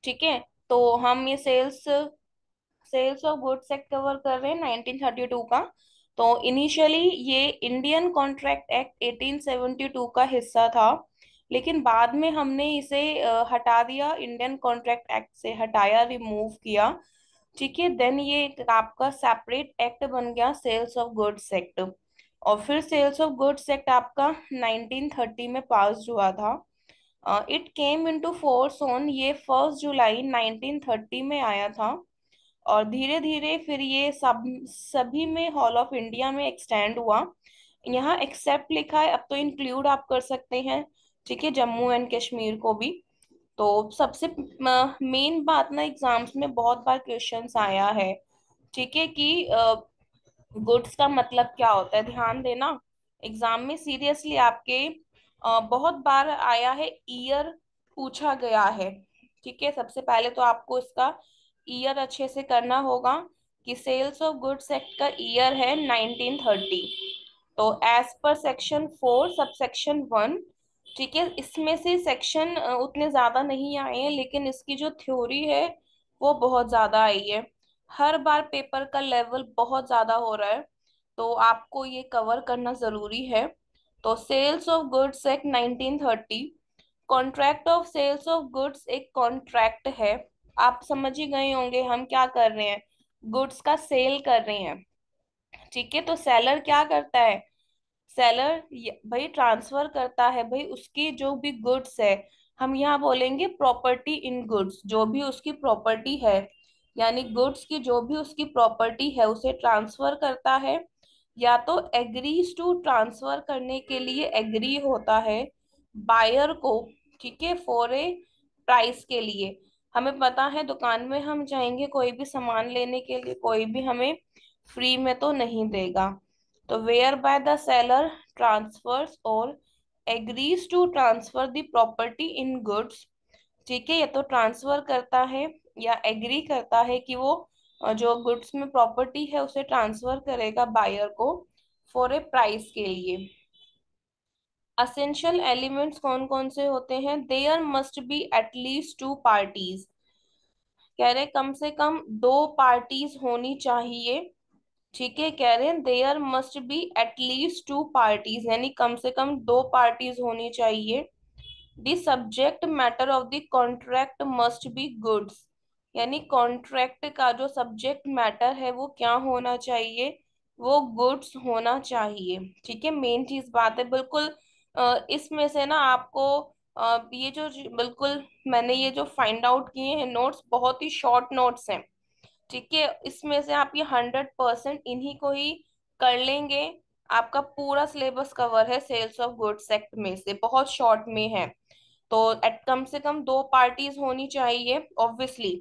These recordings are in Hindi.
ठीक है। तो हम ये sales sales of goods act cover कर रहे हैं 1932 का। तो इनिशियली ये इंडियन कॉन्ट्रैक्ट एक्ट 1872 का हिस्सा था, लेकिन बाद में हमने इसे हटा दिया, इंडियन कॉन्ट्रैक्ट एक्ट से हटाया, रिमूव किया। ठीक है, देन ये एक आपका सेपरेट एक्ट बन गया, सेल्स ऑफ गुड्स एक्ट। और फिर सेल्स ऑफ गुड्स एक्ट आपका 1930 में पास हुआ था। It came into force on ये 1 जुलाई 1930 में आया था। और धीरे धीरे फिर ये सब सभी में हॉल ऑफ इंडिया में एक्सटेंड हुआ। यहाँ एक्सेप्ट लिखा है, अब तो इंक्लूड आप कर सकते हैं। ठीक है, जम्मू एंड कश्मीर को भी। तो सबसे मेन बात ना, एग्जाम्स में बहुत बार क्वेश्चंस आया है, ठीक है, कि गुड्स का मतलब क्या होता है। ध्यान देना, एग्जाम में सीरियसली आपके बहुत बार आया है, ईयर पूछा गया है। ठीक है, सबसे पहले तो आपको इसका ईयर अच्छे से करना होगा कि सेल्स ऑफ गुड्स एक्ट का ईयर है 1930। तो as per section 4 sub section 1, ठीक है, इसमें से सेक्शन उतने ज्यादा नहीं आए हैं, लेकिन इसकी जो थ्योरी है वो बहुत ज्यादा आई है। हर बार पेपर का लेवल बहुत ज्यादा हो रहा है, तो आपको ये कवर करना जरूरी है। तो sales of goods act 1930, contract of sales of goods एक कॉन्ट्रैक्ट है। आप समझ ही गए होंगे हम क्या कर रहे हैं, गुड्स का सेल कर रहे हैं। ठीक है, तो सेलर क्या करता है, सेलर भाई ट्रांसफर करता है भाई उसकी जो भी गुड्स है। हम यहाँ बोलेंगे प्रॉपर्टी इन गुड्स, जो भी उसकी प्रॉपर्टी है, यानी गुड्स की जो भी उसकी प्रॉपर्टी है उसे ट्रांसफर करता है, या तो एग्रीज टू ट्रांसफर करने के लिए एग्री होता है बायर को। ठीक है, फॉर ए प्राइस के लिए। हमें पता है दुकान में हम जाएंगे कोई भी सामान लेने के लिए, कोई भी हमें फ्री में तो नहीं देगा। तो where by the seller transfers और agrees to transfer the property in goods. ठीक है, या तो ट्रांसफर करता है या एग्री करता है कि वो जो गुड्स में प्रॉपर्टी है उसे ट्रांसफर करेगा बायर को फॉर ए प्राइस के लिए। असेंशियल एलिमेंट्स कौन कौन से होते हैं, there must be at least 2 parties. कह रहे कम से कम 2 पार्टीज होनी चाहिए। ठीक है, कह रहे हैं there must be at least 2 parties, यानी कम से कम 2 पार्टीज होनी चाहिए। The subject matter of the contract must be goods, यानी कॉन्ट्रैक्ट का जो सब्जेक्ट मैटर है वो क्या होना चाहिए, वो गुड्स होना चाहिए। ठीक है, मेन चीज बात है बिल्कुल। इसमें से ना आपको ये जो बिल्कुल मैंने ये जो फाइंड आउट किए हैं नोट्स, बहुत ही शॉर्ट नोट्स हैं। ठीक है, इसमें से आप ये 100% इन्हीं को ही कर लेंगे, आपका पूरा सिलेबस कवर है सेल्स ऑफ गुड्स एक्ट में से, बहुत शॉर्ट में है। तो एट कम से कम 2 पार्टीज होनी चाहिए ऑब्वियसली।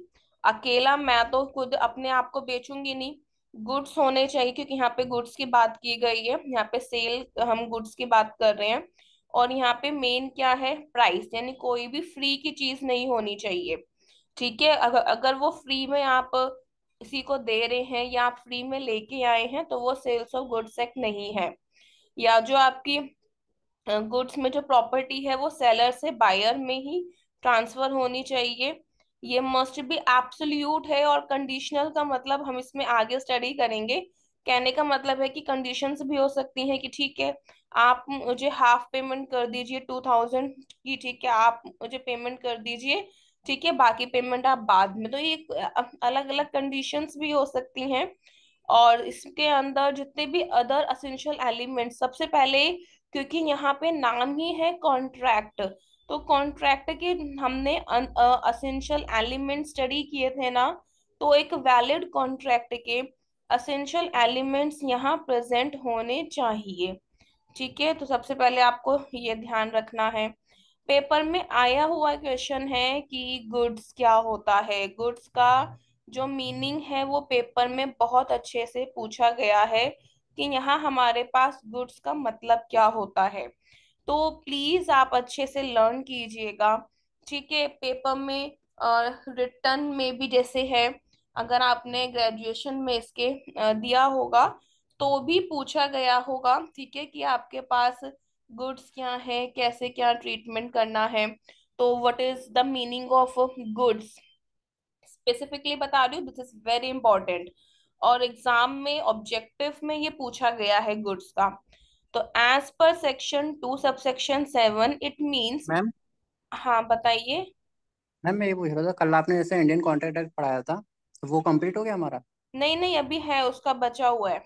अकेला मैं तो खुद अपने आप को बेचूंगी नहीं, गुड्स होने चाहिए, क्योंकि यहाँ पे गुड्स की बात की गई है, यहाँ पे सेल हम गुड्स की बात कर रहे हैं। और यहाँ पे मेन क्या है, प्राइस, यानी कोई भी फ्री की चीज नहीं होनी चाहिए। ठीक है, अगर अगर वो फ्री में आप किसी को दे रहे हैं या आप फ्री में लेके आए हैं तो वो सेल्स ऑफ गुड्स एक्ट नहीं है। या जो आपकी गुड्स में जो प्रॉपर्टी है वो सेलर से बायर में ही ट्रांसफर होनी चाहिए। ये मस्ट बी एब्सोल्यूट है, और कंडीशनल का मतलब हम इसमें आगे स्टडी करेंगे। कहने का मतलब है कि कंडीशंस भी हो सकती हैं कि ठीक है आप मुझे हाफ पेमेंट कर दीजिए 2000 की, ठीक है आप मुझे पेमेंट कर दीजिए, ठीक है बाकी पेमेंट आप बाद में। तो ये अलग अलग कंडीशंस भी हो सकती हैं। और इसके अंदर जितने भी अदर असेंशियल एलिमेंट, सबसे पहले क्योंकि यहाँ पे नाम ही है कॉन्ट्रैक्ट, तो कॉन्ट्रैक्ट के हमने असेंशियल एलिमेंट स्टडी किए थे ना, तो एक वैलिड कॉन्ट्रैक्ट के असेंशियल एलिमेंट्स यहाँ प्रेजेंट होने चाहिए। ठीक है, तो सबसे पहले आपको ये ध्यान रखना है। पेपर में आया हुआ क्वेश्चन है कि गुड्स क्या होता है, गुड्स का जो मीनिंग है वो पेपर में बहुत अच्छे से पूछा गया है कि यहाँ हमारे पास गुड्स का मतलब क्या होता है। तो प्लीज आप अच्छे से लर्न कीजिएगा। ठीक है, पेपर में रिटर्न में भी जैसे है, अगर आपने ग्रेजुएशन में इसके दिया होगा तो भी पूछा गया होगा, ठीक है, कि आपके पास गुड्स क्या है, कैसे क्या ट्रीटमेंट करना है। तो what is the meaning of goods, specifically बता रही हूँ, दिस इज वेरी इंपॉर्टेंट। और एग्जाम में ऑब्जेक्टिव में ये पूछा गया है गुड्स का। तो as per section 2 subsection 7 it means. Ma'am हाँ बताइए। मैम मैं ये पूछ रहा था, कल आपने जैसे इंडियन कॉन्ट्रैक्ट एक्ट पढ़ाया था, तो वो कंप्लीट हो गया हमारा? नहीं नहीं, अभी है, उसका बचा हुआ है।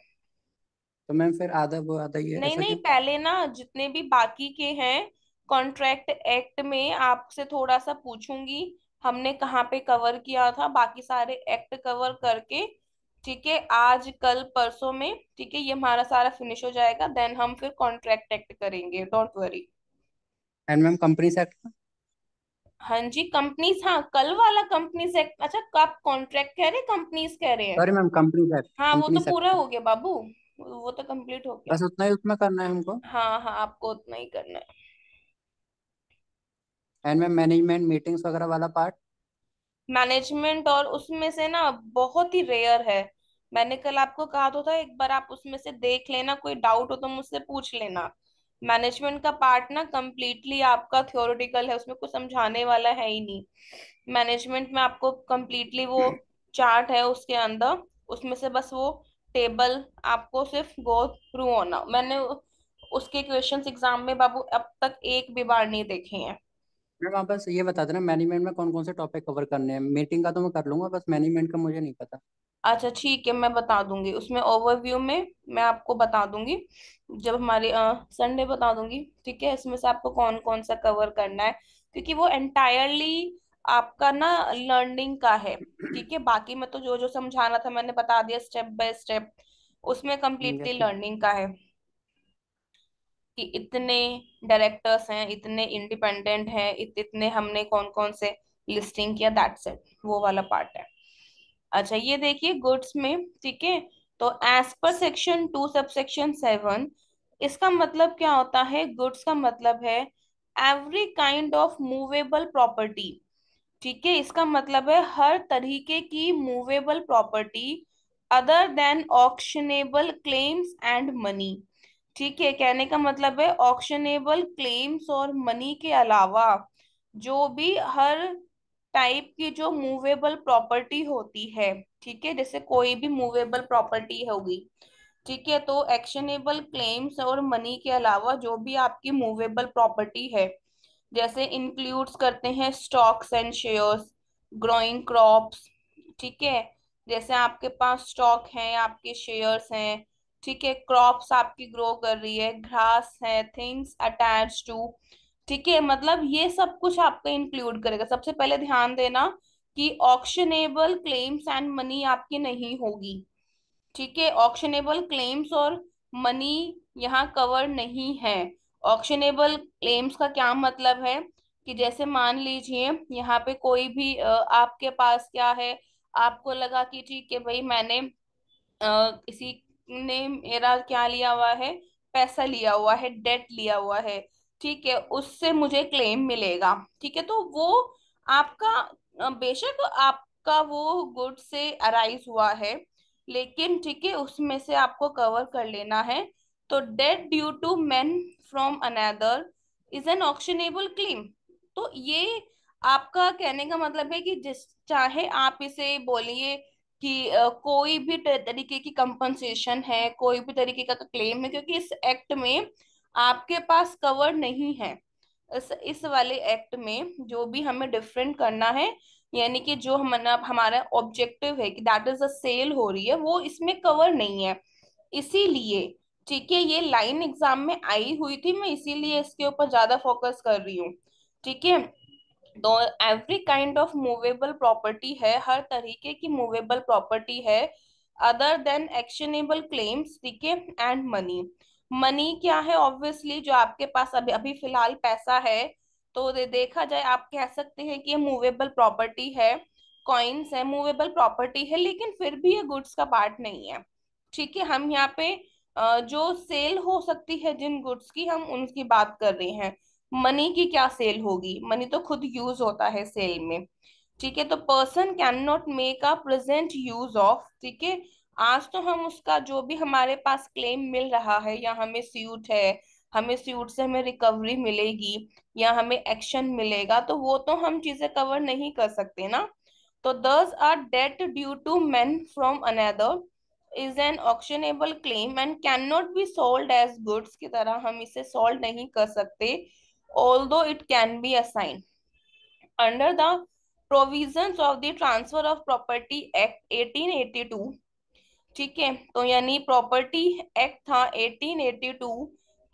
तो मैम फिर आधा वो आधा ये नहीं ऐसा नहीं, क्यों? पहले ना जितने भी बाकी के हैं कॉन्ट्रैक्ट एक्ट में आपसे थोड़ा सा पूछूंगी, हमने कहाँ पे कवर किया था, बाकी सारे एक्ट कवर करके। ठीक है, आज कल परसों में, ठीक है, ये हमारा सारा फिनिश हो जाएगा, देन हम फिर कॉन्ट्रैक्ट एक्ट करेंगे, don't worry. And ma'am companies act? हाँ जी, कंपनीज, हाँ कल वाला कंपनीज एक्ट। अच्छा, आप कॉन्ट्रैक्ट कह रहे हैं कंपनीज कह रहे हैं? सॉरी मैम, कंपनीज एक्ट, हाँ वो तो कंपनीज पूरा एक्ट। हो गया बाबू, वो तो कंप्लीट हो गया। बस उतना ही उसमें करना है हमको? हाँ हाँ, आपको उतना ही करना है। एंड मैम मैनेजमेंट मीटिंग्स वगैरह वाला पार्ट? मैनेजमेंट और उसमें से ना बहुत ही रेयर है। मैंने कल आपको कहा तो था, एक बार आप उसमें से देख लेना, कोई डाउट हो तो मुझसे पूछ लेना। मैनेजमेंट का पार्ट ना कंप्लीटली आपका थ्योरेटिकल है, उसमें कुछ समझाने वाला है ही नहीं। मैनेजमेंट में आपको कंप्लीटली वो चार्ट है उसके अंदर, उसमें से बस वो टेबल आपको सिर्फ गो थ्रू होना। मैंने उसके क्वेश्चंस एग्जाम में बाबू अब तक एक भी बार नहीं देखे हैं। मैम आप बस ये बता देना मैनेजमेंट में कौन कौन से टॉपिक कवर करने हैं। मीटिंग का तो मैं कर लूंगा, बस मैनेजमेंट का मुझे नहीं पता। अच्छा ठीक है, मैं बता दूंगी उसमें ओवरव्यू में, मैं आपको बता दूंगी जब हमारे संडे बता दूंगी। ठीक है, इसमें से आपको कौन कौन सा कवर करना है, क्योंकि वो एंटायरली आपका ना लर्निंग का है। ठीक है, बाकी मैं तो जो जो समझाना था मैंने बता दिया स्टेप बाय स्टेप, उसमें ठीक है कम्प्लीटली ठीक। लर्निंग का है कि इतने डायरेक्टर्स हैं, इतने इंडिपेंडेंट हैं, इतने हमने कौन कौन से लिस्टिंग किया, दैट्स इट, वो वाला पार्ट है। अच्छा ये देखिए गुड्स में, ठीक है, तो एज पर सेक्शन 2 सबसेक्शन 7, इसका मतलब क्या होता है? गुड्स का मतलब है every kind of movable property. ठीक है, इसका मतलब है हर तरीके की movable property other than ऑक्शनेबल claims and money. ठीक है, कहने का मतलब है ऑक्शनेबल क्लेम्स और मनी के अलावा जो भी हर टाइप की जो मूवेबल प्रॉपर्टी होती है, ठीक है, जैसे कोई भी मूवेबल प्रॉपर्टी होगी, ठीक है, तो एक्शनेबल क्लेम्स और मनी के अलावा जो भी आपकी मूवेबल प्रॉपर्टी है, जैसे इंक्लूड्स करते हैं stocks and shares, growing crops. ठीक है, जैसे आपके पास स्टॉक है, आपके शेयर्स हैं, ठीक है, क्रॉप्स आपकी ग्रो कर रही है, घास है, थिंग्स अटैच टू। ठीक है, मतलब ये सब कुछ आपका इंक्लूड करेगा। सबसे पहले ध्यान देना कि ऑक्शनेबल क्लेम्स एंड मनी आपकी नहीं होगी। ठीक है, ऑक्शनेबल क्लेम्स और मनी यहाँ कवर नहीं है। ऑक्शनेबल क्लेम्स का क्या मतलब है कि जैसे मान लीजिए यहाँ पे कोई भी आपके पास क्या है, आपको लगा कि ठीक है भाई, मैंने किसी ने मेरा क्या लिया हुआ है, पैसा लिया हुआ है, डेट लिया हुआ है, ठीक है, उससे मुझे क्लेम मिलेगा। ठीक है, तो वो आपका बेशक आपका वो गुड से अराइज हुआ है, लेकिन ठीक है उसमें से आपको कवर कर लेना है। तो debt due to man from another is an actionable claim. तो ये आपका कहने का मतलब है कि जिस चाहे आप इसे बोलिए कि कोई भी तरीके की कंपनसेशन है, कोई भी तरीके का क्लेम है, क्योंकि इस एक्ट में आपके पास कवर नहीं है। इस वाले एक्ट में जो भी हमें डिफरेंट करना है, यानी कि जो हमारा हमारा ऑब्जेक्टिव है कि दैट इज अ सेल हो रही है, वो इसमें कवर नहीं है। इसीलिए ठीक है, ये लाइन एग्जाम में आई हुई थी, मैं इसीलिए इसके ऊपर ज्यादा फोकस कर रही हूँ। ठीक है, तो every kind of movable property है, हर तरीके की मूवेबल प्रॉपर्टी है अदर देन एक्शनेबल क्लेम्स, ठीक है, एंड मनी। मनी क्या है? ऑब्वियसली जो आपके पास अभी अभी फिलहाल पैसा है, तो देखा जाए आप कह सकते हैं कि ये मूवेबल प्रॉपर्टी है, कॉइन्स है, मूवेबल प्रॉपर्टी है, लेकिन फिर भी ये गुड्स का पार्ट नहीं है। ठीक है, हम यहाँ पे जो सेल हो सकती है जिन गुड्स की, हम उनकी बात कर रहे हैं। मनी की क्या सेल होगी? मनी तो खुद यूज होता है सेल में। ठीक है, तो person can not make a present use of, ठीक है, आज तो हम उसका जो भी हमारे पास क्लेम मिल रहा है, या हमें सूट है, हमें सूट से हमें रिकवरी मिलेगी, या हमें एक्शन मिलेगा, तो वो तो हम चीजें कवर नहीं कर सकते ना। तो thus a debt due to men from another is an auctionable claim and cannot be sold as goods की तरह हम इसे सोल्ड नहीं कर सकते, although it can be assigned under the provisions of the Transfer of Property Act 1882। ठीक है, तो यानी प्रॉपर्टी एक्ट था 1882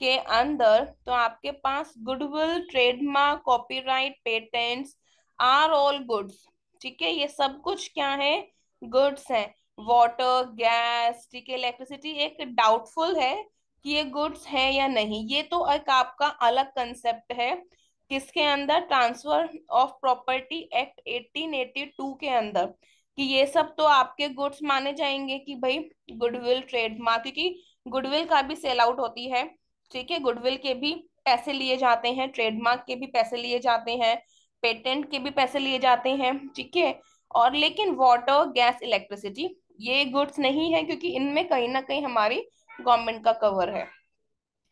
के अंदर, तो आपके पास goodwill, trademark, copyright, patents are all goods. ठीक है, ये सब कुछ क्या है, गुड्स है। वाटर, गैस, ठीक है, इलेक्ट्रिसिटी एक डाउटफुल है कि ये गुड्स है या नहीं, ये तो एक आपका अलग कंसेप्ट है। किसके अंदर, ट्रांसफर ऑफ प्रॉपर्टी एक्ट 1882 के अंदर, कि ये सब तो आपके गुड्स माने जाएंगे कि भाई गुडविल, ट्रेडमार्क, क्योंकि गुडविल का भी सेल आउट होती है। ठीक है, गुडविल के भी पैसे लिए जाते हैं, ट्रेडमार्क के भी पैसे लिए जाते हैं, पेटेंट के भी पैसे लिए जाते हैं। ठीक है, और लेकिन वाटर, गैस, इलेक्ट्रिसिटी ये गुड्स नहीं है, क्योंकि इनमें कहीं ना कहीं हमारी गवर्नमेंट का कवर है।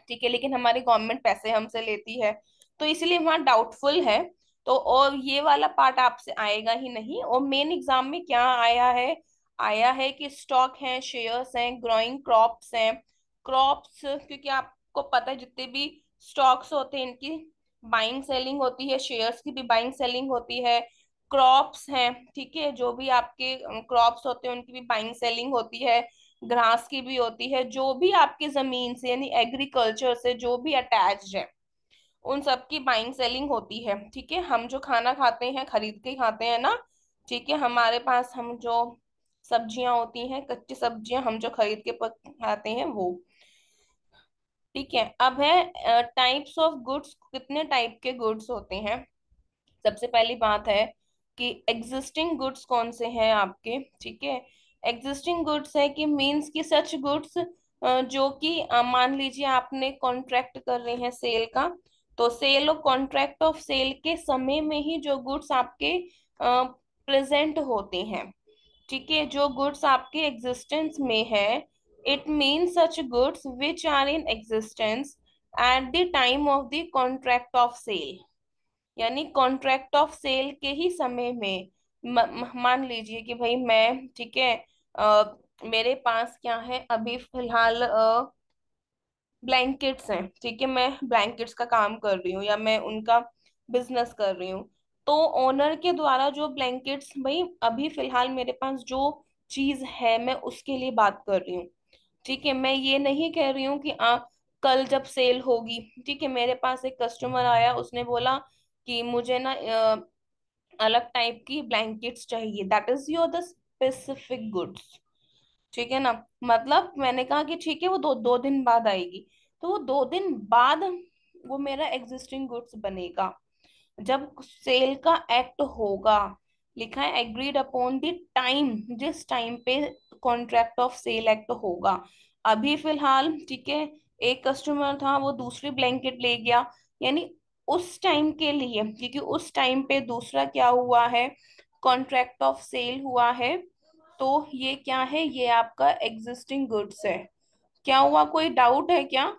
ठीक है, लेकिन हमारी गवर्नमेंट पैसे हमसे लेती है, तो इसलिए वहाँ डाउटफुल है। तो और ये वाला पार्ट आपसे आएगा ही नहीं। और मेन एग्जाम में क्या आया है, आया है कि स्टॉक है, शेयर्स हैं, ग्रोइंग क्रॉप्स हैं। क्रॉप्स क्योंकि आपको पता है जितने भी स्टॉक्स होते हैं इनकी बाइंग सेलिंग होती है, शेयर्स की भी बाइंग सेलिंग होती है। क्रॉप्स हैं, ठीक है, जो भी आपके क्रॉप्स होते हैं उनकी भी बाइंग सेलिंग होती है। घास की भी होती है, जो भी आपकी जमीन से यानी एग्रीकल्चर से जो भी अटैच्ड है उन सब की बाइंग सेलिंग होती है। ठीक है, हम जो खाना खाते हैं खरीद के ही खाते हैं ना। ठीक है, हमारे पास हम जो सब्जियां होती हैं, कच्ची सब्जियां हम जो खरीद के खाते हैं वो। ठीक है, अब है टाइप्स ऑफ गुड्स, कितने टाइप के गुड्स होते हैं। सबसे पहली बात है कि एग्जिस्टिंग गुड्स कौन से हैं आपके। ठीक है, एग्जिस्टिंग गुड्स है कि मींस की सच गुड्स जो कि मान लीजिए आपने कॉन्ट्रैक्ट कर रहे हैं सेल का, तो सेल और कॉन्ट्रैक्ट ऑफ सेल के समय में ही जो गुड्स आपके प्रेजेंट होते हैं। ठीक है, जो गुड्स आपके एग्जिस्टेंस में है, it mean such goods which are in existence at the time of the contract of sale, यानी कॉन्ट्रैक्ट ऑफ सेल के ही समय में। मान लीजिए कि भाई मैं, ठीक है, मेरे पास क्या है अभी फिलहाल, ब्लैंकेट्स हैं। ठीक है, मैं ब्लैंकेट्स का काम कर रही हूँ या मैं उनका बिजनेस कर रही हूँ। तो ओनर के द्वारा जो ब्लैंकेट्स, भाई अभी फिलहाल मेरे पास जो चीज है मैं उसके लिए बात कर रही हूँ। ठीक है, मैं ये नहीं कह रही हूँ कि कल जब सेल होगी, ठीक है, मेरे पास एक कस्टमर आया, उसने बोला कि मुझे ना अलग टाइप की ब्लैंकेट्स चाहिए, that is your the specific goods. ठीक है ना, मतलब मैंने कहा कि ठीक है वो दो दो दिन बाद आएगी, तो वो 2 दिन बाद वो मेरा एग्जिस्टिंग गुड्स बनेगा। जब सेल का एक्ट होगा, लिखा है एग्रीड अपॉन द टाइम, जिस टाइम पे कॉन्ट्रैक्ट ऑफ सेल एक्ट होगा। अभी फिलहाल, ठीक है, एक कस्टमर था वो दूसरी ब्लैंकेट ले गया, यानी उस टाइम के लिए, क्योंकि उस टाइम पे दूसरा क्या हुआ है, कॉन्ट्रैक्ट ऑफ सेल हुआ है। तो ये क्या है, ये आपका एग्जिस्टिंग गुड्स है। क्या हुआ, कोई डाउट है क्या,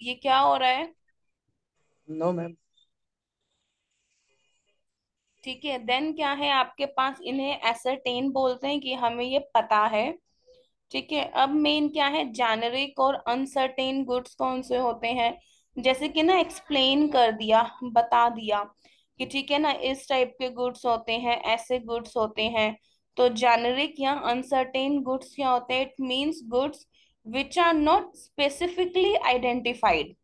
ये क्या हो रहा है। No ma'am. ठीक है, देन क्या है आपके पास, इन्हें एसरटेन बोलते हैं कि हमें ये पता है। ठीक है, अब मेन क्या है, जेनेरिक और अनसर्टेन गुड्स कौन से होते हैं। जैसे कि ना एक्सप्लेन कर दिया, बता दिया कि ठीक है ना इस टाइप के गुड्स होते हैं, ऐसे गुड्स होते हैं। तो जेनेरिक या अनसर्टेन गुड्स क्या होते हैं, it means goods which are not specifically identified,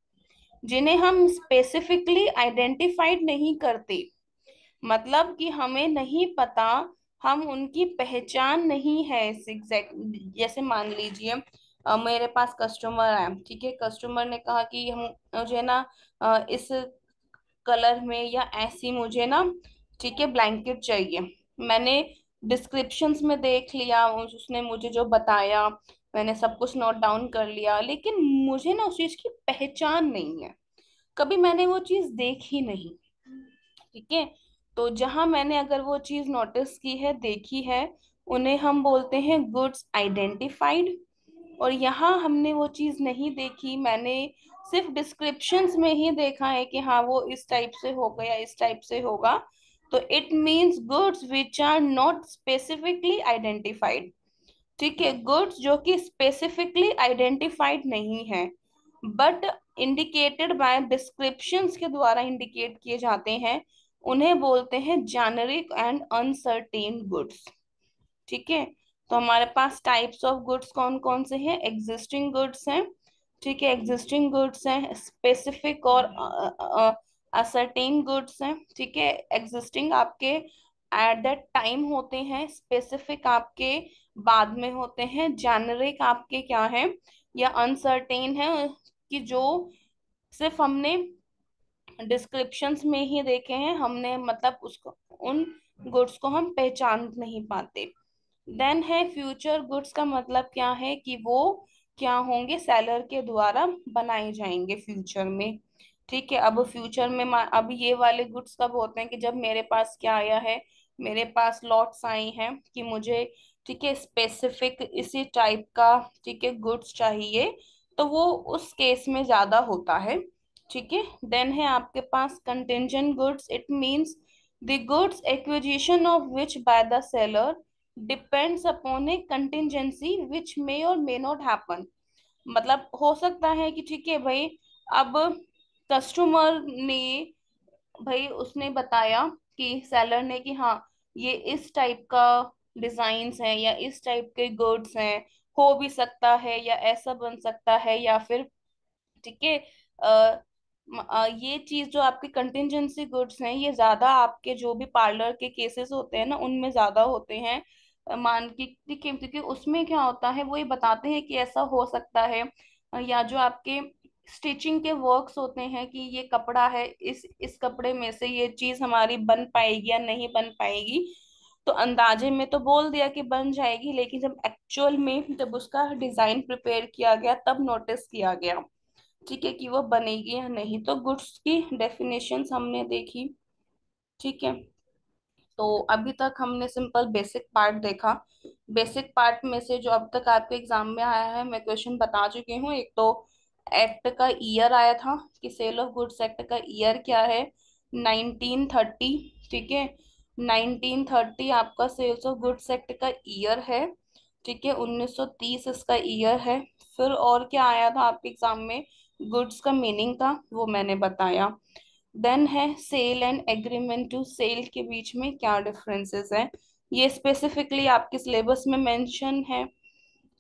जिन्हें हम स्पेसिफिकली आइडेंटिफाइड नहीं करते, मतलब कि हमें नहीं पता, हम उनकी पहचान नहीं है एग्जैक्ट। जैसे मान लीजिए मेरे पास कस्टमर है, ठीक है, कस्टमर ने कहा कि हम, मुझे ना इस कलर में या ऐसी मुझे ना, ठीक है, ब्लैंकेट चाहिए। मैंने डिस्क्रिप्शंस में देख लिया, उसने मुझे जो बताया मैंने सब कुछ नोट डाउन कर लिया, लेकिन मुझे ना उस चीज की पहचान नहीं है, कभी मैंने वो चीज देखी नहीं। ठीक है, तो जहां मैंने अगर वो चीज नोटिस की है, देखी है, उन्हें हम बोलते हैं गुड्स आइडेंटिफाइड। और यहाँ हमने वो चीज नहीं देखी, मैंने सिर्फ डिस्क्रिप्शंस में ही देखा है कि हाँ वो इस टाइप से होगा या इस टाइप से होगा, तो it means goods which are not specifically identified. ठीक है, गुड्स जो कि स्पेसिफिकली आइडेंटिफाइड नहीं है बट इंडिकेटेड बाय डिस्क्रिप्शंस के द्वारा इंडिकेट किए जाते हैं, उन्हें बोलते हैं जेनरिक एंड अनसर्टेन गुड्स। ठीक है, तो हमारे पास टाइप्स ऑफ गुड्स कौन कौन से हैं? एग्जिस्टिंग गुड्स हैं, ठीक है, एग्जिस्टिंग गुड्स हैं, स्पेसिफिक और असर्टेन गुड्स हैं। ठीक है, एग्जिस्टिंग आपके एट दैट टाइम होते हैं, स्पेसिफिक आपके बाद में होते हैं, जेनरिक आपके क्या है या अनसर्टेन है कि जो सिर्फ हमने डिस्क्रिप्शंस में ही देखे हैं, हमने मतलब उसको उन गुड्स को हम पहचान नहीं पाते। देन है फ्यूचर गुड्स, का मतलब क्या है कि वो क्या होंगे, सेलर के द्वारा बनाए जाएंगे फ्यूचर में। ठीक है, अब फ्यूचर में अब ये वाले गुड्स कब होते हैं कि जब मेरे पास क्या आया है, मेरे पास लॉट्स आई हैं कि मुझे, ठीक है, स्पेसिफिक इसी टाइप का, ठीक है, गुड्स चाहिए, तो वो उस केस में ज्यादा होता है। ठीक है, देन है आपके पास contingent goods, it means the goods acquisition of which by the seller depends upon a contingency which may और मे नॉट हैपन। मतलब हो सकता है कि ठीक है भाई, अब कस्टमर ने, भाई उसने बताया कि सेलर ने कि हाँ ये इस टाइप का डिजाइन्स है या इस टाइप के गुड्स हैं, हो भी सकता है या ऐसा बन सकता है या फिर, ठीक है, ये चीज जो आपकी कंटिजेंसी गुड्स हैं ये ज्यादा आपके जो भी पार्लर के केसेस होते हैं ना उनमें ज्यादा होते हैं। मान की, ठीक है, क्योंकि उसमें क्या होता है वो ये बताते हैं कि ऐसा हो सकता है, या जो आपके स्टिचिंग के वर्क्स होते हैं कि ये कपड़ा है, इस कपड़े में से ये चीज हमारी बन पाएगी या नहीं बन पाएगी, तो अंदाजे में तो बोल दिया कि बन जाएगी, लेकिन जब एक्चुअल में जब उसका डिजाइन प्रिपेयर किया गया तब नोटिस किया गया, ठीक है, कि वो बनेगी या नहीं। तो गुड्स की डेफिनेशंस हमने देखी। ठीक है, तो अभी तक हमने सिंपल बेसिक पार्ट देखा। बेसिक पार्ट में से जो अब तक आपके एग्जाम में आया है मैं क्वेश्चन बता चुकी हूँ। एक तो एक्ट का ईयर आया था कि सेल ऑफ गुड्स एक्ट का ईयर क्या है, 1930। ठीक है, 1930 आपका सेल्स ऑफ गुड्स एक्ट का ईयर है। ठीक है, 1930 इसका ईयर है। फिर और क्या आया था आपके एग्जाम में, गुड्स का मीनिंग था वो मैंने बताया। देन है sale and agreement to cell के बीच में क्या डिफरेंसेस है, ये स्पेसिफिकली आपके सिलेबस में मेंशन है।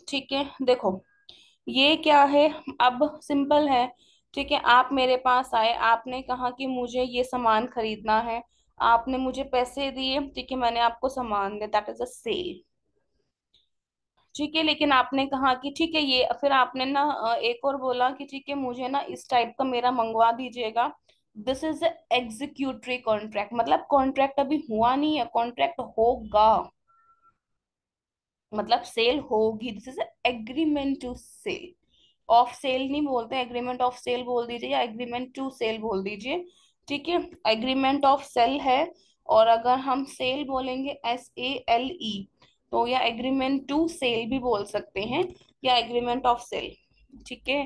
ठीक है, देखो ये क्या है, अब सिंपल है। ठीक है, आप मेरे पास आए, आपने कहा कि मुझे ये सामान खरीदना है, आपने मुझे पैसे दिए, ठीक है, मैंने आपको सामान दिया, दैट इज अ सेल। ठीक है, लेकिन आपने कहा कि ठीक है ये, फिर आपने ना एक और बोला कि ठीक है मुझे ना इस टाइप का मेरा मंगवा दीजिएगा, दिस इज एग्जीक्यूटरी कॉन्ट्रैक्ट। मतलब कॉन्ट्रैक्ट अभी हुआ नहीं है, कॉन्ट्रैक्ट होगा, मतलब सेल होगी, this is agreement to sale. Of sale नहीं बोलते, एग्रीमेंट ऑफ सेल बोल दीजिए या एग्रीमेंट टू सेल बोल दीजिए। ठीक है, एग्रीमेंट ऑफ सेल है, और अगर हम सेल बोलेंगे SALE, तो या एग्रीमेंट टू सेल भी बोल सकते हैं या एग्रीमेंट ऑफ सेल। ठीक है,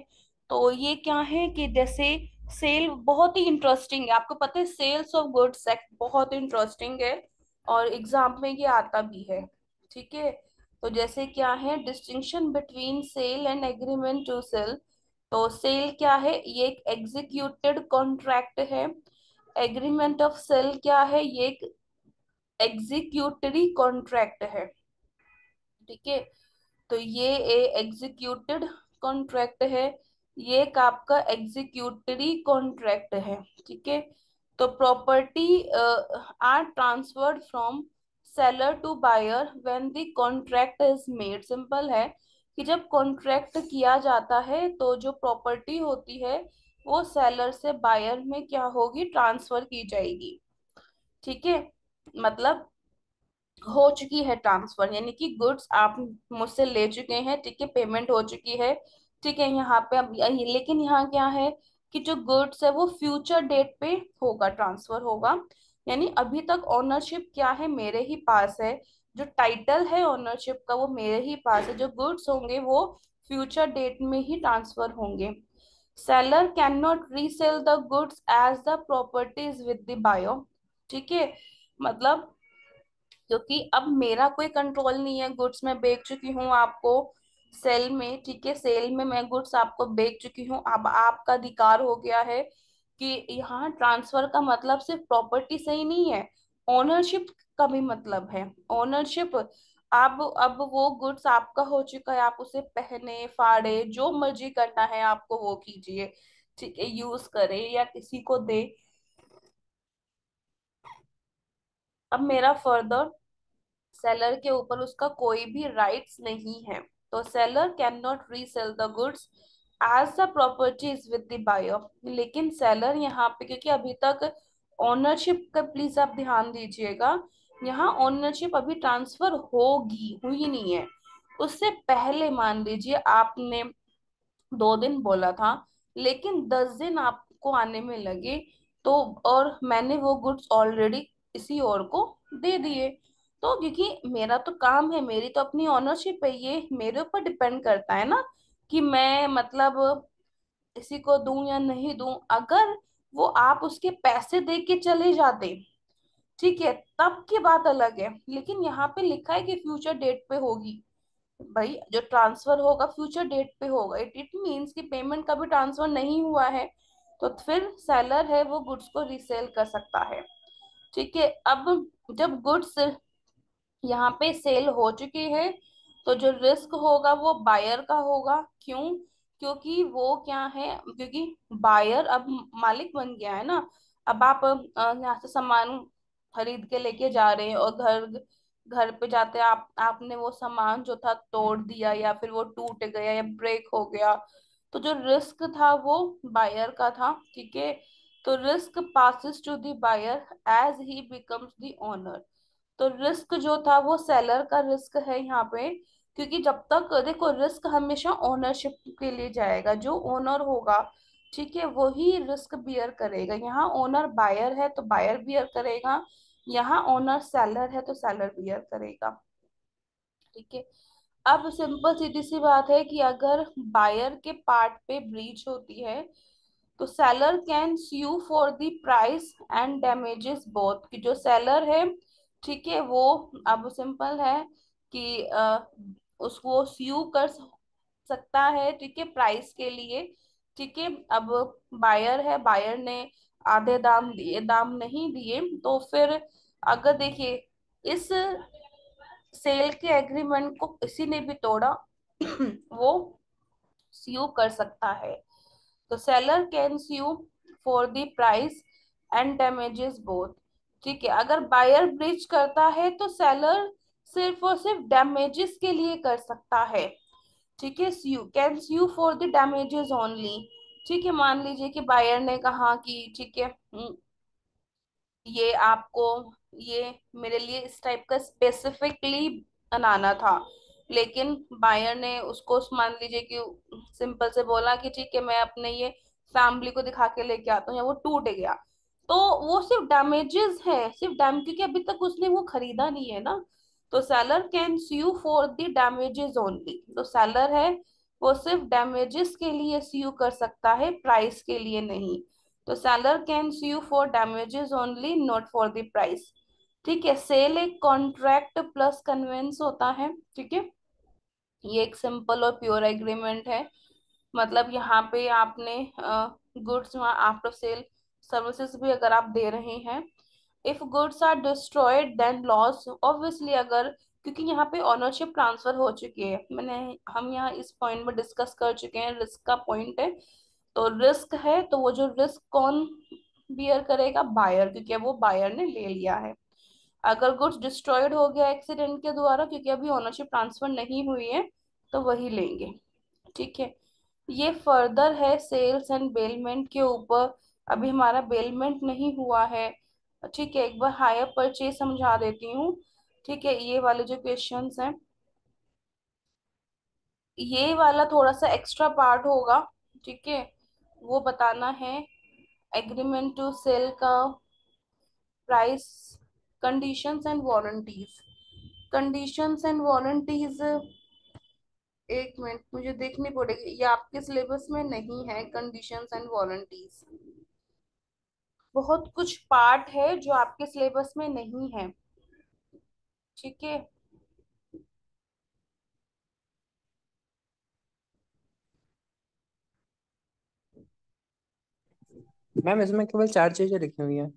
तो ये क्या है कि जैसे सेल बहुत ही इंटरेस्टिंग है, आपको पता है सेल्स ऑफ गुड्स एक्ट बहुत इंटरेस्टिंग है और एग्जाम में ये आता भी है। ठीक है, तो जैसे क्या है distinction between sale and agreement to sale, तो सेल क्या है, ये एक एग्जीक्यूटेड कॉन्ट्रैक्ट है। एग्रीमेंट ऑफ सेल क्या है, ये एक एग्जीक्यूटरी कॉन्ट्रैक्ट है। ठीक है, तो ये एग्जीक्यूटेड कॉन्ट्रैक्ट है, ये एक आपका एग्जीक्यूटरी कॉन्ट्रैक्ट है। ठीक है, तो property are transferred from seller to buyer when the contract is made. Simple है कि जब कॉन्ट्रैक्ट किया जाता है तो जो प्रॉपर्टी होती है वो सेलर से बायर में क्या होगी, ट्रांसफर की जाएगी। ठीक है, मतलब हो चुकी है ट्रांसफर, यानी कि गुड्स आप मुझसे ले चुके हैं, ठीक है, पेमेंट हो चुकी है। ठीक है, यहाँ पे अब लेकिन यहाँ क्या है कि जो गुड्स है वो फ्यूचर डेट पे होगा, ट्रांसफर होगा, यानी अभी तक ओनरशिप क्या है, मेरे ही पास है, जो टाइटल है ओनरशिप का वो मेरे ही पास है, जो गुड्स होंगे वो फ्यूचर डेट में ही ट्रांसफर होंगे। Seller can not resell the goods as the properties with the buyer. ठीक है, मतलब क्योंकि अब मेरा कोई कंट्रोल नहीं है, गुड्स मैं बेच चुकी हूँ आपको सेल में, ठीक है, सेल में मैं गुड्स आपको बेच चुकी हूँ, अब आपका अधिकार हो गया है कि यहाँ ट्रांसफर का मतलब सिर्फ प्रॉपर्टी से ही नहीं है, ओनरशिप का भी मतलब है। ओनरशिप, अब वो गुड्स आपका हो चुका है, आप उसे पहने फाड़े जो मर्जी करना है आपको वो कीजिए, ठीक है, यूज करे या किसी को दे। अब मेरा फर्दर सेलर के ऊपर उसका कोई भी राइट्स नहीं है, तो seller can not resell the goods as the property is with the buyer. लेकिन सेलर यहाँ पे, क्योंकि अभी तक ओनरशिप का प्लीज आप ध्यान दीजिएगा, यहाँ ओनरशिप अभी ट्रांसफर होगी, हुई नहीं है। उससे पहले मान लीजिए आपने 2 दिन बोला था, लेकिन 10 दिन आपको आने में लगे, तो और मैंने वो गुड्स ऑलरेडी किसी और को दे दिए, तो क्योंकि मेरा तो काम है, मेरी तो अपनी ओनरशिप है, ये मेरे ऊपर डिपेंड करता है ना कि मैं मतलब किसी को दूं या नहीं दूं। अगर वो आप उसके पैसे दे के चले जाते, ठीक है, तब की बात अलग है, लेकिन यहाँ पे लिखा है कि फ्यूचर डेट पे होगी। भाई जो ट्रांसफर होगा फ्यूचर डेट पे होगा, इट मीन्स कि पेमेंट कभी ट्रांसफर नहीं हुआ है, तो फिर सेलर है वो गुड्स को रीसेल कर सकता है, ठीक है। अब जब गुड्स यहाँ पे सेल हो चुकी है, तो जो रिस्क होगा वो बायर का होगा। क्यों? क्योंकि वो क्या है, क्योंकि बायर अब मालिक बन गया है ना। अब आप यहाँ से सामान खरीद के लेके जा रहे हैं और घर घर पे जाते आप आपने वो सामान जो था तोड़ दिया या फिर वो टूट गया या ब्रेक हो गया, तो जो रिस्क था वो बायर का था, ठीक है। तो risk passes to the buyer as he becomes the owner. तो रिस्क जो था वो सेलर का रिस्क है यहाँ पे, क्योंकि जब तक देखो रिस्क हमेशा ओनरशिप के लिए जाएगा, जो ओनर होगा, ठीक है, वही रिस्क बियर करेगा। यहाँ ओनर बायर है तो बायर बियर करेगा, यहाँ ओनर सेलर है तो सेलर बियर करेगा, ठीक है। अब सिंपल सीधी सी बात है कि अगर बायर के पार्ट पे ब्रीच होती है, तो seller can sue for the price and damages both, कि जो सेलर है, ठीक है, वो अब सिंपल है कि उसको स्यू कर सकता है, ठीक है, प्राइस के लिए, ठीक है। अब बायर है, बायर ने आधे दाम दिए, दाम नहीं दिए, तो फिर अगर देखिए इस सेल के एग्रीमेंट को किसी ने भी तोड़ा वो स्यू कर सकता है। तो seller can sue for the price and damages both, ठीक है। अगर बायर ब्रीच करता है तो सेलर सिर्फ और सिर्फ डैमेजेस के लिए कर सकता है, ठीक है, sue can sue for the damages only, ठीक है। मान लीजिए कि बायर ने कहा कि ठीक है, ये आपको, ये मेरे लिए इस टाइप का स्पेसिफिकली बनाना था, लेकिन बायर ने उसको मान लीजिए कि सिंपल से बोला कि ठीक है मैं अपने ये फैमिली को दिखा के लेके आता हूँ, या वो टूट गया, तो वो सिर्फ डैमेजेस है, सिर्फ डैम, क्योंकि अभी तक उसने वो खरीदा नहीं है ना। तो seller can sue for the damages only, तो सेलर है वो सिर्फ डैमेजेस के लिए स्यू कर सकता है, प्राइस के लिए नहीं। तो seller can sue for damages only, not for the price, ठीक है। सेल एक कॉन्ट्रैक्ट प्लस कन्वेंस होता है, ठीक है। ये एक सिंपल और प्योर एग्रीमेंट है, मतलब यहाँ पे आपने गुड्स वहाँ आफ्टर सेल सर्विसेज भी अगर आप दे रहे हैं, if goods are destroyed then loss, obviously अगर, क्योंकि यहाँ पे ओनरशिप ट्रांसफर हो चुकी है, मैंने हम यहाँ इस पॉइंट में डिस्कस कर चुके हैं, रिस्क का पॉइंट है। तो रिस्क है तो वो जो रिस्क कौन बियर करेगा? बायर, क्योंकि वो बायर ने ले लिया है। अगर गुड्स डिस्ट्रॉयड हो गया एक्सीडेंट के द्वारा, क्योंकि अभी ओनरशिप ट्रांसफर नहीं हुई है, तो वही लेंगे, ठीक है। ये फर्दर है सेल्स एंड बेलमेंट के ऊपर, अभी हमारा बेलमेंट नहीं हुआ है, ठीक है। एक बार हायर परचेज समझा देती हूँ, ठीक है। ये वाले जो क्वेश्चंस हैं, ये वाला थोड़ा सा एक्स्ट्रा पार्ट होगा, ठीक है, वो बताना है। एग्रीमेंट टू सेल का price, conditions and warranties, conditions and warranties, एक मिनट मुझे देखनी पड़ेगी, ये आपके सिलेबस में नहीं है कंडीशंस एंड वारंटीज। बहुत कुछ पार्ट है जो आपके सिलेबस में नहीं है। ठीक है। मैम इसमें केवल 4 चीजें लिखी हुई हैं।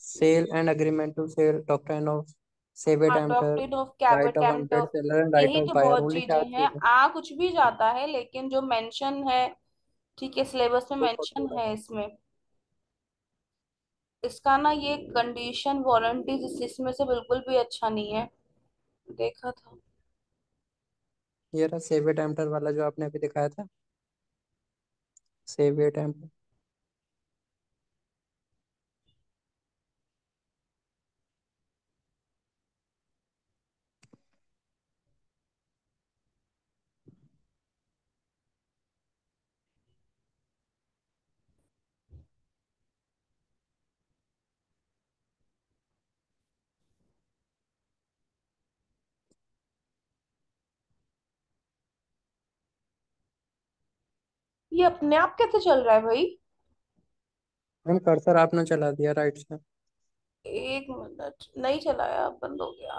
Sale and agreement to sell, doctrine of caveat हाँ, emptor, doctrine of right of unpaid कैविटेम्टर, सेलर एंड राइट यही ऑफ तो बायर, बहुत ओनली चीजें चार हैं। चीजें। आ कुछ भी जाता है, लेकिन जो मेंशन है, ठीक है, सिलेबस में वो मेंशन थोड़ा है इसमें। इसका ना ये कंडीशन वारंटी इसमें से बिल्कुल भी अच्छा नहीं है, देखा था। ये रहा सेवेट एम्पर वाला जो आपने अभी दिखाया था, सेवेट एम्पर। ये अपने आप कैसे चल रहा है भाई? मैम कर्सर आपने चला दिया राइट से। एक मिनट, नहीं चलाया, बंद हो गया।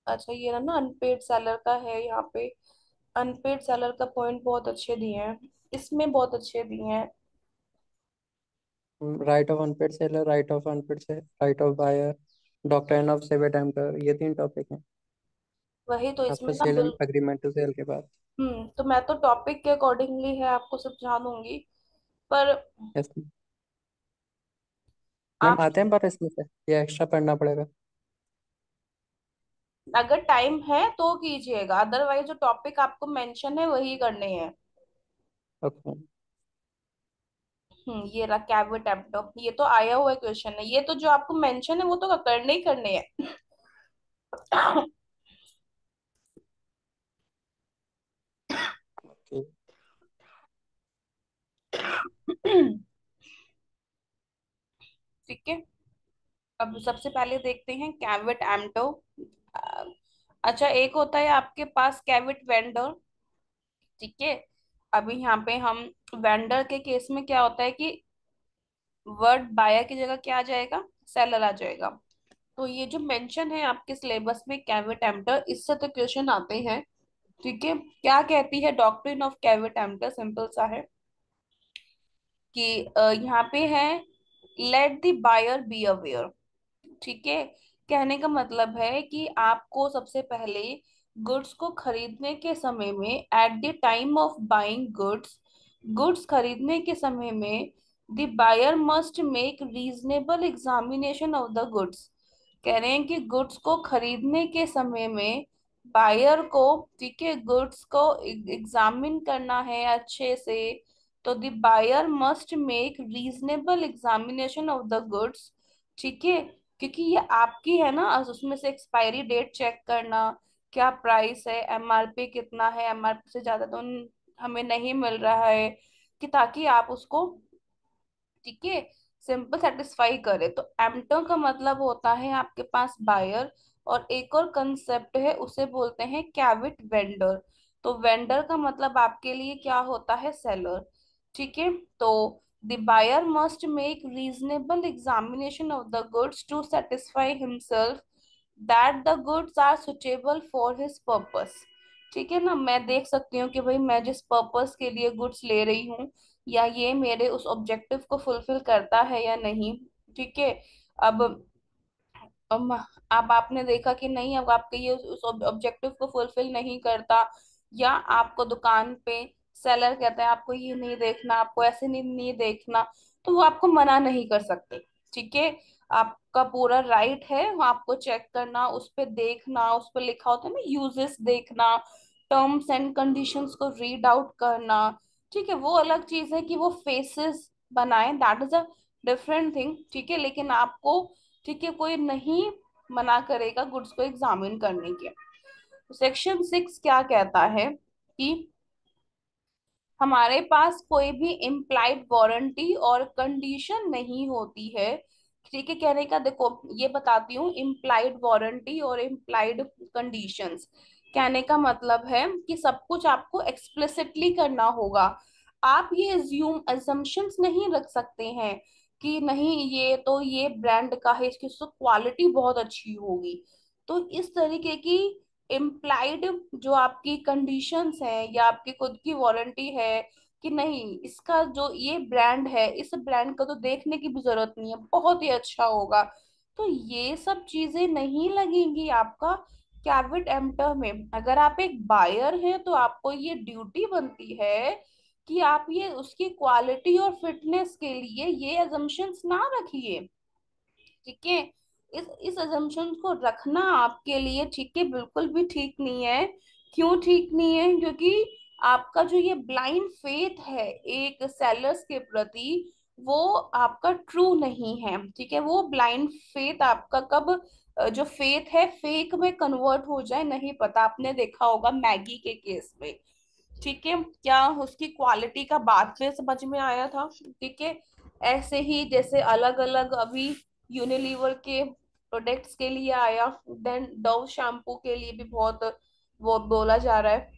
अच्छा, ये रहा ना, अनपेड सेलर का है यहाँ पे। अनपेड सेलर का पॉइंट बहुत अच्छे दिए हैं, इसमें बहुत अच्छे दिए हैं। Right of unpaid seller, right of unpaid से, right of buyer, doctrine of caveat emptor, ये 3 टॉपिक हैं वही तो आपका इसमें ना sale and agreement to cell के बाद। तो मैं तो टॉपिक के अकॉर्डिंगली है आपको समझा दूंगी, पर यस मैम, आप, आते हैं पर इसमें से ये एक्स्ट्रा पढ़ना पड़ेगा। अगर टाइम है तो कीजिएगा, अदरवाइज जो टॉपिक आपको मेंशन है वही करने हैं। ओके। ये रहा कैविट एप्टो, ये तो आया हुआ क्वेश्चन है, ये तो जो आपको मेंशन है वो तो करने ही करने हैं। ओके। ठीक है। अब सबसे पहले देखते हैं कैविट एम्टो। अच्छा, एक होता है आपके पास कैविट वेंडर। ठीक है। अभी यहाँ पे हम वेंडर के केस में क्या होता है कि वर्ड बायर की जगह क्या आ जाएगा, सेलर आ जाएगा। तो ये जो मेंशन है आपके सिलेबस में कैविट एम्प्टर, इससे तो क्वेश्चन आते हैं। ठीक है। क्या कहती है डॉक्ट्रिन ऑफ कैविट एम्प्टर? सिंपल सा है कि यहाँ पे है, let the buyer be aware. ठीक है। कहने का मतलब है कि आपको सबसे पहले गुड्स को खरीदने के समय में, at the time of buying goods, goods खरीदने के समय में, the buyer must make reasonable examination of the goods. कह रहे हैं कि गुड्स को खरीदने के समय में बायर को, ठीक है, गुड्स को एग्जामिन करना है अच्छे से। तो the buyer must make reasonable examination of the goods. ठीक है। क्योंकि ये आपकी है ना, आज उसमें से एक्सपायरी डेट चेक करना, क्या प्राइस है, एमआरपी कितना है, एमआरपी से ज्यादा तो हमें नहीं मिल रहा है, कि ताकि आप उसको, ठीक है, सिंपल सेटिस्फाई करे। तो एम्टर का मतलब होता है आपके पास बायर, और एक और कंसेप्ट है उसे बोलते हैं कैविट वेंडर। तो वेंडर का मतलब आपके लिए क्या होता है, सेलर। ठीक है। तो the buyer must make reasonable examination of the goods to satisfy himself that the goods are suitable for his purpose. ठीक है ना, मैं देख सकती हूँ कि भाई मैं जिस पर्पस के लिए गुड्स ले रही हूँ, या ये मेरे उस ऑब्जेक्टिव को फुलफिल करता है या नहीं। ठीक है। अब अब अब आपने देखा कि नहीं, अब आपके ये उस ऑब्जेक्टिव को फुलफिल नहीं करता, या आपको दुकान पे सेलर कहता है आपको ये नहीं देखना, आपको ऐसे नहीं देखना, तो वो आपको मना नहीं कर सकते। ठीक है। आपका पूरा राइट है वो आपको चेक करना, उस पे देखना, उस पे लिखा होता है ना यूजेस देखना, टर्म्स एंड कंडीशंस को रीड आउट करना। ठीक है, वो अलग चीज है कि वो फेसेस बनाए, that is a different thing. ठीक है, लेकिन आपको, ठीक है, कोई नहीं मना करेगा गुड्स को एग्जामिन करने के। सेक्शन 6 क्या कहता है कि हमारे पास कोई भी इम्प्लाइड वारंटी और कंडीशन नहीं होती है। ठीक है, कहने का देखो, ये बताती हूँ इम्प्लाइड वारंटी और इम्प्लाइड कंडीशंस। कहने का मतलब है कि सब कुछ आपको एक्सप्लिसिटली करना होगा। आप ये अज्यूम अजम्पशंस नहीं रख सकते हैं कि नहीं ये तो ये ब्रांड का है, इसकी तो क्वालिटी बहुत अच्छी होगी। तो इस तरीके की इम्प्लाइड जो आपकी कंडीशंस है या आपकी खुद की वारंटी है कि नहीं इसका जो ये ब्रांड है, इस ब्रांड का तो देखने की भी जरूरत नहीं है, बहुत ही अच्छा होगा, तो ये सब चीजें नहीं लगेंगी आपका कैविट एम्प्टर में। अगर आप एक बायर हैं तो आपको ये ड्यूटी बनती है कि आप ये उसकी क्वालिटी और फिटनेस के लिए ये अजम्पशंस ना रखिए। ठीक है, इस अजम्पशन को रखना आपके लिए, ठीक है, बिल्कुल भी ठीक नहीं है। क्यों ठीक नहीं है? क्योंकि आपका जो ये ब्लाइंड फेथ है एक सेलर्स के प्रति, वो आपका ट्रू नहीं है। ठीक है, वो ब्लाइंड फेथ आपका कब जो फेथ है फेक में कन्वर्ट हो जाए नहीं पता। आपने देखा होगा मैगी के केस में, ठीक है, क्या उसकी क्वालिटी का बाद में समझ में आया था। ठीक है, ऐसे ही जैसे अलग अलग अभी यूनिलीवर के प्रोडक्ट्स के लिए आया, देन डव शैम्पू के लिए भी बहुत वो बोला जा रहा है,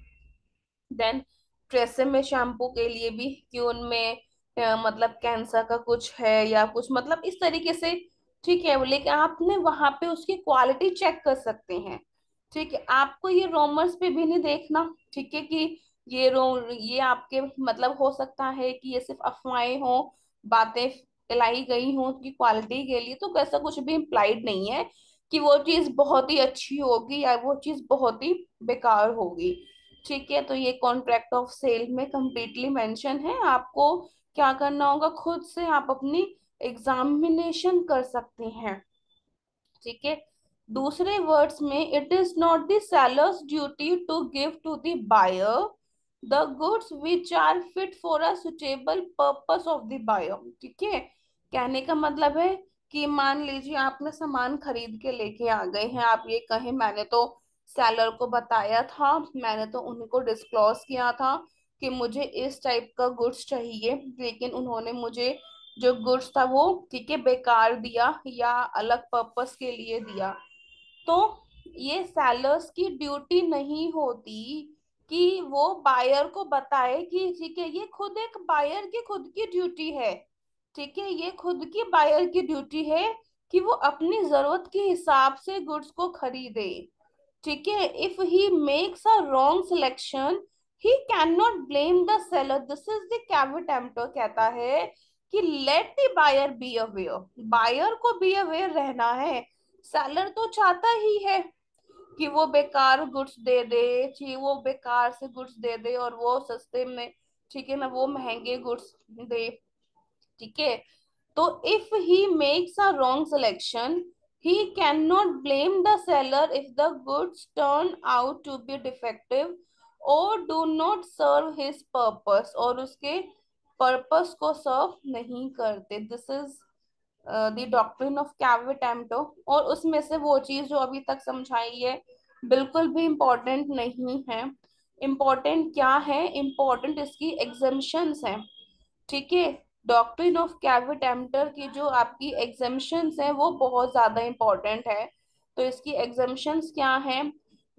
देन ट्रेसेमे शैम्पू के लिए भी कि उनमें मतलब कैंसर का कुछ है या कुछ, मतलब इस तरीके से। ठीक है, लेकिन आपने वहां पे उसकी क्वालिटी चेक कर सकते हैं। ठीक है, आपको ये रोमर्स पे भी नहीं देखना। ठीक है, कि ये आपके मतलब हो सकता है कि ये सिर्फ अफवाहें हो, बातें फैलाई गई हो उसकी क्वालिटी के लिए, तो ऐसा कुछ भी इम्प्लाइड नहीं है कि वो चीज बहुत ही अच्छी होगी या वो चीज बहुत ही बेकार होगी। ठीक है, तो ये कॉन्ट्रैक्ट ऑफ सेल में कंप्लीटली मेंशन है। आपको क्या करना होगा, खुद से आप अपनी एग्जामिनेशन कर सकते हैं। ठीक है, दूसरे वर्ड्स में it is not the seller's duty to give to the buyer the goods which are fit for a suitable purpose of the buyer. ठीक है, कहने का मतलब है कि मान लीजिए आपने सामान खरीद के लेके आ गए हैं, आप ये कहें मैंने तो सेलर को बताया था, मैंने तो उनको डिस्क्लोज किया था कि मुझे इस टाइप का गुड्स चाहिए, लेकिन उन्होंने मुझे जो गुड्स था वो, ठीक है, बेकार दिया या अलग पर्पस के लिए दिया। तो ये सेलर्स की ड्यूटी नहीं होती कि वो बायर को बताए कि ठीक है, ये खुद एक बायर की खुद की ड्यूटी है। ठीक है, ये खुद की बायर की ड्यूटी है कि वो अपनी जरूरत के हिसाब से गुड्स को खरीदे। ठीक है, if he makes a wrong selection he can not blame the seller. This is the caveat emptor कहता है कि let the buyer be aware, buyer को बी अवेयर रहना है। सेलर तो चाहता ही है कि वो बेकार गुड्स दे दे, कि वो बेकार से गुड्स दे दे और वो सस्ते में, ठीक है ना, वो महंगे गुड्स दे। ठीक है, तो if he makes a wrong selection, he cannot blame the seller if the goods turn out to be defective or do not serve his purpose, और उसके पर्पस को सर्व नहीं करते। This is the doctrine of caveat emptor. और उसमें से वो चीज जो अभी तक समझाई है बिल्कुल भी इम्पोर्टेंट नहीं है। इम्पोर्टेंट क्या है? इम्पोर्टेंट इसकी एग्जेम्पशंस हैं। ठीक है, डॉक्ट्रिन ऑफ कैविट एम्प्टर की जो आपकी एग्जेम्पशंस हैं वो बहुत ज्यादा इंपॉर्टेंट है। तो इसकी एग्जेम्पशंस क्या हैं?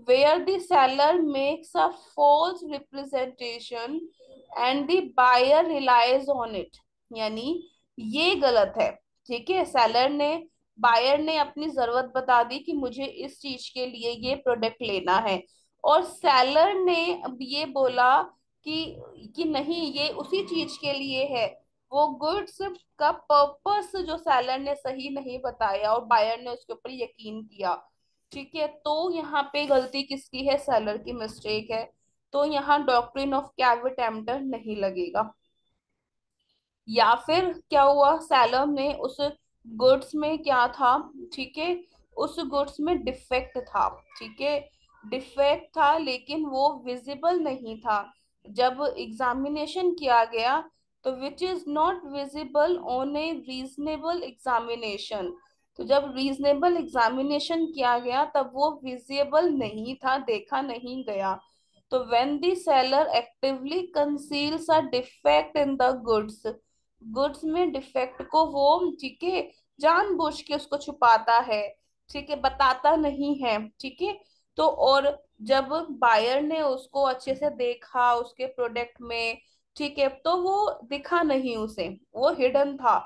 Where the seller makes a false representation and the buyer relies on it, यानी ये गलत है। ठीक है, सेलर ने, बायर ने अपनी जरूरत बता दी कि मुझे इस चीज के लिए ये प्रोडक्ट लेना है, और सेलर ने अब ये बोला कि नहीं ये उसी चीज के लिए है। वो गुड्स का पर्पस जो सेलर ने सही नहीं बताया और बायर ने उसके ऊपर यकीन किया। ठीक है, तो यहाँ पे गलती किसकी है? सेलर की मिस्टेक है। तो यहाँ डॉक्ट्रिन ऑफ कैविट एम्प्टर नहीं लगेगा। या फिर क्या हुआ, सेलर में उस गुड्स में क्या था? ठीक है, उस गुड्स में डिफेक्ट था। ठीक है, डिफेक्ट था लेकिन वो विजिबल नहीं था। जब एग्जामिनेशन किया गया तो which is not visible on A reasonable examination, तो जब रीजनेबल एग्जामिनेशन किया गया तब वो विजिबल नहीं था, देखा नहीं गया। तो when the seller actively conceals a defect in the goods, goods में डिफेक्ट को वो, ठीक है, जानबूझ के उसको छुपाता है। ठीक है, बताता नहीं है। ठीक है, तो और जब बायर ने उसको अच्छे से देखा उसके प्रोडक्ट में, ठीक है, तो वो दिखा नहीं उसे, वो हिडन था।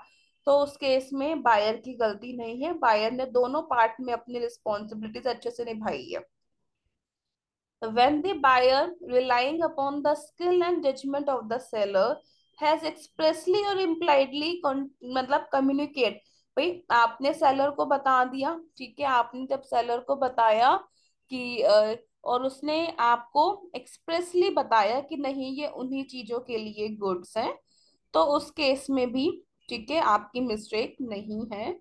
तो उस केस में बायर की गलती नहीं है, बायर ने दोनों पार्ट में अपनी रिस्पॉन्सिबिलिटीज अच्छे से निभाई है। When the buyer, relying upon the skill and judgment of the seller, has expressly or impliedly मतलब communicate, भाई आपने सेलर को बता दिया, ठीक है, आपने जब सेलर को बताया कि और उसने आपको एक्सप्रेसली बताया कि नहीं ये उन्हीं चीजों के लिए गुड्स हैं, तो उस केस में भी, ठीक है, आपकी मिस्टेक नहीं है।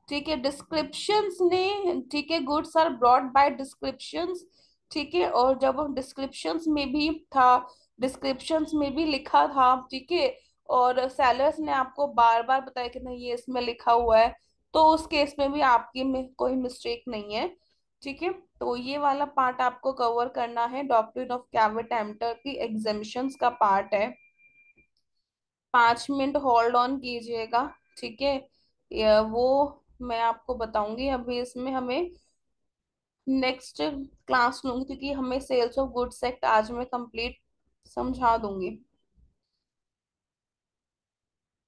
ठीक है, डिस्क्रिप्शंस ने, ठीक है, goods are brought by descriptions, ठीक है, और जब डिस्क्रिप्शंस में भी था, डिस्क्रिप्शंस में भी लिखा था, ठीक है, और सेलर्स ने आपको बार बार बताया कि नहीं ये इसमें लिखा हुआ है, तो उस केस में भी आपकी में कोई मिस्टेक नहीं है। ठीक है, तो ये वाला पार्ट आपको कवर करना है, डॉक्ट्रिन ऑफ कैविट एम्पटर की एग्जेम्पशंस का पार्ट है। 5 मिनट होल्ड ऑन कीजिएगा, ठीक है, वो मैं आपको बताऊंगी। अभी इसमें हमें नेक्स्ट क्लास लूंगी, क्योंकि हमें सेल्स ऑफ गुड्स एक्ट आज मैं कंप्लीट समझा दूंगी।